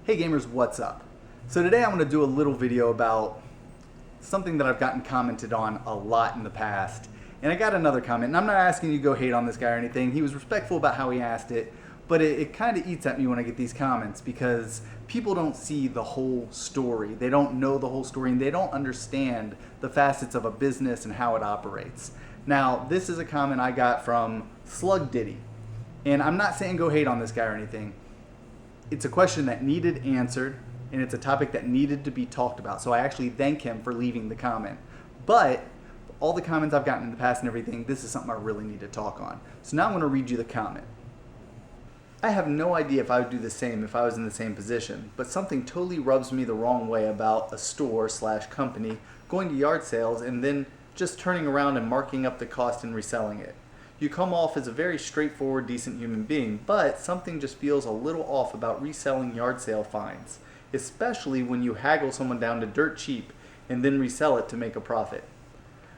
Hey gamers, what's up? So today I'm going to do a little video about something that I've gotten commented on a lot in the past. And I got another comment, and I'm not asking you to go hate on this guy or anything. He was respectful about how he asked it, but it kind of eats at me when I get these comments because people don't see the whole story. They don't know the whole story, and they don't understand the facets of a business and how it operates. Now, this is a comment I got from Slug Diddy, and I'm not saying go hate on this guy or anything. It's a question that needed answered, and it's a topic that needed to be talked about. So I actually thank him for leaving the comment. But all the comments I've gotten in the past and everything, this is something I really need to talk on. So now I'm going to read you the comment. I have no idea if I would do the same if I was in the same position, but something totally rubs me the wrong way about a store/company going to yard sales and then just turning around and marking up the cost and reselling it. You come off as a very straightforward, decent human being, but something just feels a little off about reselling yard sale finds, especially when you haggle someone down to dirt cheap and then resell it to make a profit.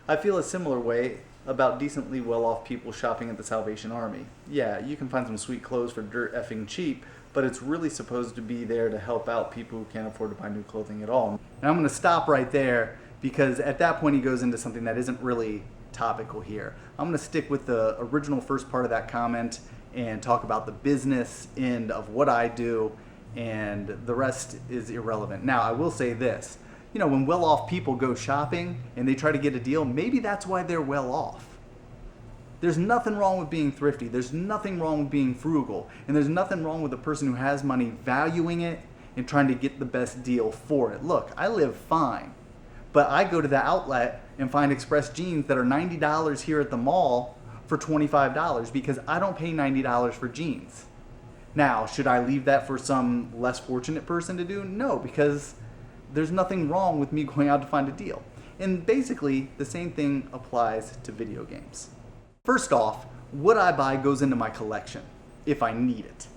I feel a similar way about decently well-off people shopping at the Salvation Army. Yeah, you can find some sweet clothes for dirt effing cheap, but it's really supposed to be there to help out people who can't afford to buy new clothing at all. And I'm going to stop right there because at that point he goes into something that isn't really topical here. I'm going to stick with the original first part of that comment and talk about the business end of what I do, and the rest is irrelevant. Now, I will say this. You know, when well-off people go shopping and they try to get a deal, maybe that's why they're well-off. There's nothing wrong with being thrifty. There's nothing wrong with being frugal. And there's nothing wrong with a person who has money valuing it and trying to get the best deal for it. Look, I live fine, but I go to the outlet and find Express jeans that are $90 here at the mall for $25 because I don't pay $90 for jeans. Now, should I leave that for some less fortunate person to do? No, because there's nothing wrong with me going out to find a deal. And basically, the same thing applies to video games. First off, what I buy goes into my collection, if I need it.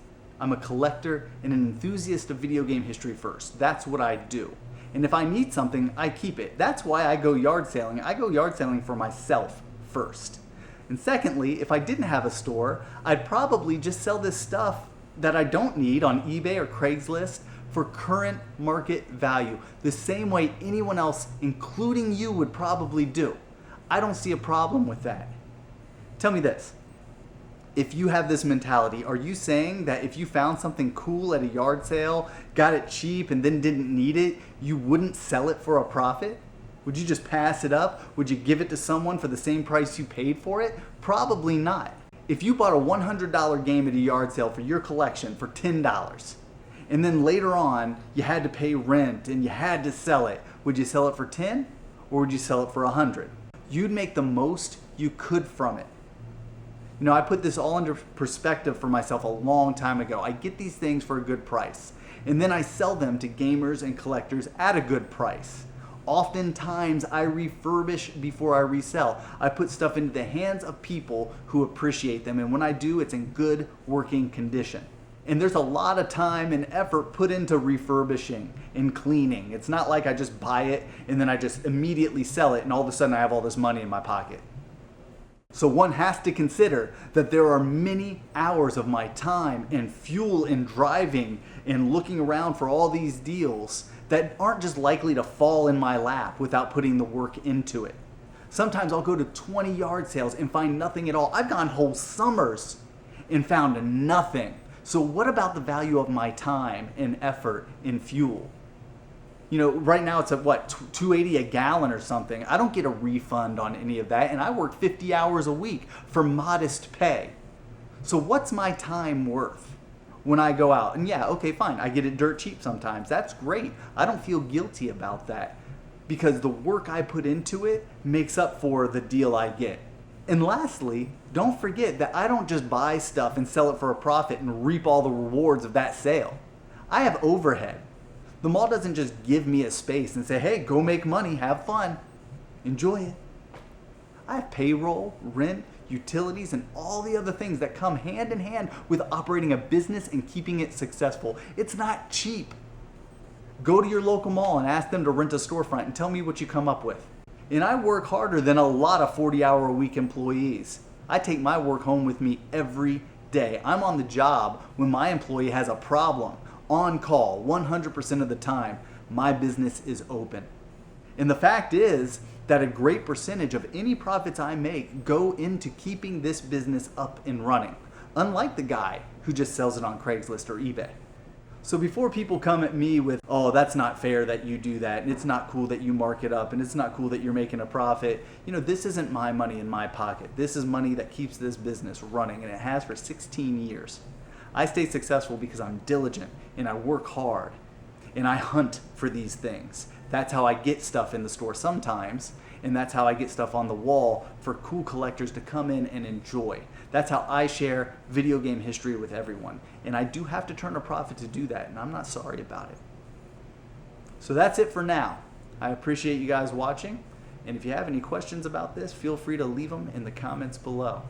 I'm a collector and an enthusiast of video game history first. That's what I do. And if I need something, I keep it. That's why I go yard sailing. I go yard sailing for myself first. And secondly, if I didn't have a store, I'd probably just sell this stuff that I don't need on eBay or Craigslist for current market value, the same way anyone else, including you, would probably do. I don't see a problem with that. Tell me this. If you have this mentality, are you saying that if you found something cool at a yard sale, got it cheap, and then didn't need it, you wouldn't sell it for a profit? Would you just pass it up? Would you give it to someone for the same price you paid for it? Probably not. If you bought a $100 game at a yard sale for your collection for $10, and then later on you had to pay rent and you had to sell it, would you sell it for $10 or would you sell it for $100? You'd make the most you could from it. You know, I put this all into perspective for myself a long time ago. I get these things for a good price, and then I sell them to gamers and collectors at a good price. Oftentimes, I refurbish before I resell. I put stuff into the hands of people who appreciate them, and when I do, it's in good working condition. And there's a lot of time and effort put into refurbishing and cleaning. It's not like I just buy it and then I just immediately sell it and all of a sudden I have all this money in my pocket. So one has to consider that there are many hours of my time and fuel and driving and looking around for all these deals that aren't just likely to fall in my lap without putting the work into it. Sometimes I'll go to 20 yard sales and find nothing at all. I've gone whole summers and found nothing. So what about the value of my time and effort and fuel? You know, right now it's at what, $2.80 a gallon or something. I don't get a refund on any of that, and I work 50 hours a week for modest pay. So what's my time worth when I go out? And yeah, okay, fine, I get it dirt cheap sometimes. That's great. I don't feel guilty about that because the work I put into it makes up for the deal I get. And lastly, don't forget that I don't just buy stuff and sell it for a profit and reap all the rewards of that sale. I have overhead. The mall doesn't just give me a space and say, hey, go make money, have fun, enjoy it. I have payroll, rent, utilities, and all the other things that come hand in hand with operating a business and keeping it successful. It's not cheap. Go to your local mall and ask them to rent a storefront and tell me what you come up with. And I work harder than a lot of 40-hour-a-week employees. I take my work home with me every day. I'm on the job when my employee has a problem, on call 100% of the time. My business is open. And the fact is that a great percentage of any profits I make go into keeping this business up and running, unlike the guy who just sells it on Craigslist or eBay. So before people come at me with, oh, that's not fair that you do that, and it's not cool that you mark it up, and it's not cool that you're making a profit, this isn't my money in my pocket. This is money that keeps this business running, and it has for 16 years. I stay successful because I'm diligent, and I work hard, and I hunt for these things. That's how I get stuff in the store sometimes, and that's how I get stuff on the wall for cool collectors to come in and enjoy. That's how I share video game history with everyone. And I do have to turn a profit to do that, and I'm not sorry about it. So that's it for now. I appreciate you guys watching, and if you have any questions about this, feel free to leave them in the comments below.